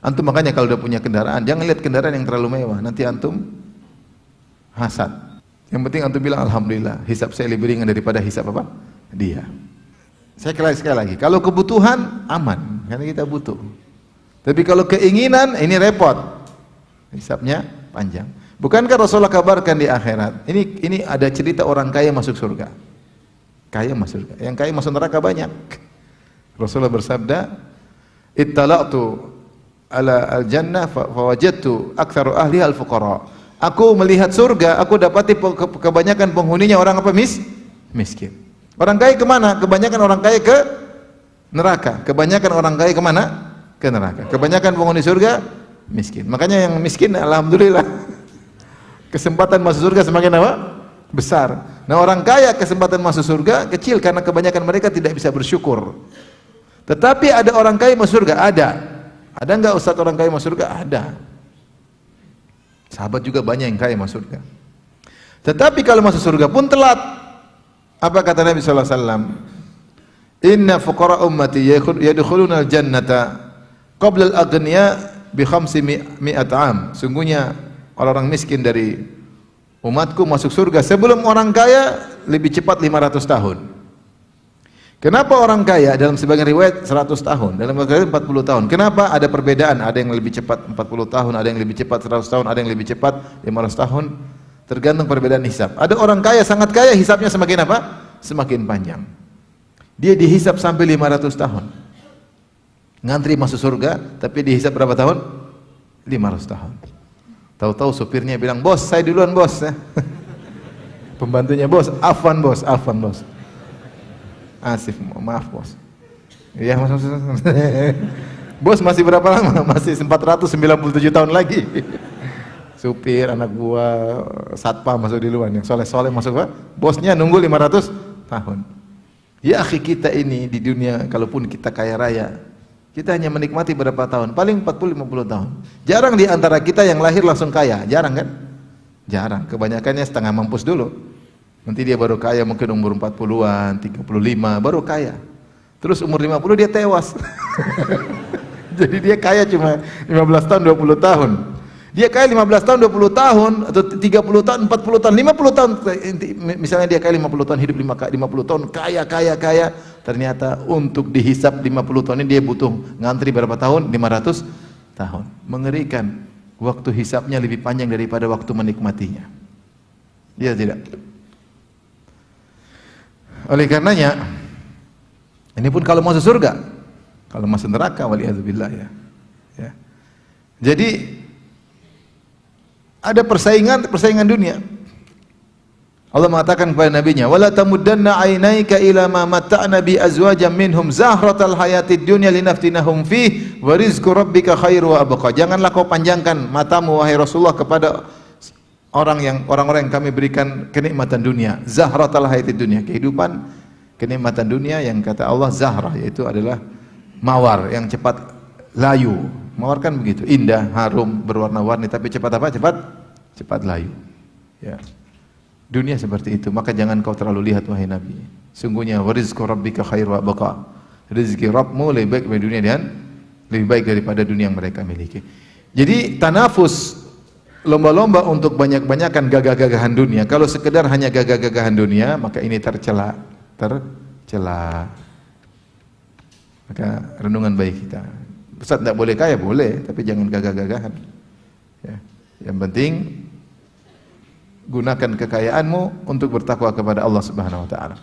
Antum makanya kalau udah punya kendaraan, jangan lihat kendaraan yang terlalu mewah, nanti antum hasad. Yang penting antum bilang alhamdulillah, hisab saya lebih ringan daripada hisab apa? Dia. Saya sekali lagi, kalau kebutuhan aman, karena kita butuh. Tapi kalau keinginan ini repot. Hisabnya panjang. Bukankah Rasulullah kabarkan di akhirat? Ini ada cerita orang kaya masuk surga. Kaya masuk surga. Yang kaya masuk neraka banyak. Rasulullah bersabda, "Ittala'tu ala al-jannah fawajadtu aktsaru ahliha al-fuqara." Aku melihat surga, aku dapati kebanyakan penghuninya orang apa? Miskin. Orang kaya kemana? Kebanyakan orang kaya ke neraka. Kebanyakan orang kaya kemana? Ke neraka. Kebanyakan penghuni surga miskin. Makanya yang miskin alhamdulillah kesempatan masuk surga semakin apa? Besar. Nah orang kaya kesempatan masuk surga kecil karena kebanyakan mereka tidak bisa bersyukur. Tetapi ada orang kaya masuk surga? Ada. Ada enggak ustaz orang kaya masuk surga? Ada. Sahabat juga banyak yang kaya masuk surga. Tetapi kalau masuk surga pun telat. Apa kata Nabi sallallahu alaihi wasallam? Inna fuqara ummati yadkhuluna al-jannata qabla al-aghniya bi 500 'am. Sungguhnya orang-orang miskin dari umatku masuk surga sebelum orang kaya lebih cepat 500 tahun. Kenapa orang kaya dalam sebagian riwayat 100 tahun, dalam sebagian riwayat 40 tahun? Kenapa ada perbedaan? Ada yang lebih cepat 40 tahun, ada yang lebih cepat 100 tahun, ada yang lebih cepat 500 tahun. Tergantung perbedaan hisab. Ada orang kaya sangat kaya, hisabnya semakin apa? Semakin panjang. Dia dihisab sampai 500 tahun. Ngantri masuk surga, tapi dihisab berapa tahun? 500 tahun. Tahu-tahu supirnya bilang, "Bos, saya duluan, bos." Pembantunya, "Bos, afwan, bos, afwan, bos." Asif, maaf, bos. Iya, bos masih berapa lama? Masih 497 tahun lagi. Supir, anak buah, satpam masuk duluan, yang soleh-soleh masuk apa? Bosnya nunggu 500 tahun. Ya akhi, kita ini di dunia, kalaupun kita kaya raya, kita hanya menikmati berapa tahun? Paling 40-50 tahun. Jarang di antara kita yang lahir langsung kaya, jarang kan? Jarang, kebanyakannya setengah mampus dulu. Nanti dia baru kaya mungkin umur 40-an, 35, baru kaya. Terus umur 50 dia tewas. Jadi dia kaya cuma 15 tahun, 20 tahun. Dia kaya 15 tahun, 20 tahun, atau 30 tahun, 40 tahun, 50 tahun. Misalnya dia kaya 50 tahun, hidup 50 tahun, kaya. Ternyata untuk dihisap 50 tahun ini dia butuh ngantri berapa tahun? 500 tahun. Mengerikan. Waktu hisapnya lebih panjang daripada waktu menikmatinya. Iya tidak? Oleh karenanya, ini pun kalau masuk surga. Kalau masuk neraka, waliyadzubillah ya. Jadi ada persaingan dunia. Allah mengatakan kepada nabinya, "Wala tamuddanna 'ainaika ila ma matta'na bi azwajam minhum zahratal hayatid dunya linaftinahum fih wa rizqu rabbika khairu wa abqa." Janganlah kau panjangkan matamu wahai Rasulullah kepada orang-orang yang kami berikan kenikmatan dunia. Zahratal hayatid dunya, kehidupan kenikmatan dunia yang kata Allah zahrah, yaitu adalah mawar yang cepat layu. Mawar kan begitu, indah, harum, berwarna-warni, tapi cepat apa? Cepat layu. Ya. Dunia seperti itu, maka jangan kau terlalu lihat wahai Nabi. Sungguhnya warizqu rabbika khairu wa abqa. Rezeki Rabbmu lebih baik dari dunia dan lebih baik daripada dunia yang mereka miliki. Jadi tanafus, lomba-lomba untuk banyak-banyakan gagah-gagahan dunia. Kalau sekedar hanya gagah-gagahan dunia, maka ini tercela. Maka renungan baik kita. Ustaz tidak boleh kaya, boleh, tapi jangan gagah-gagahan. Ya. Yang penting gunakan kekayaanmu untuk bertakwa kepada Allah Subhanahu wa taala.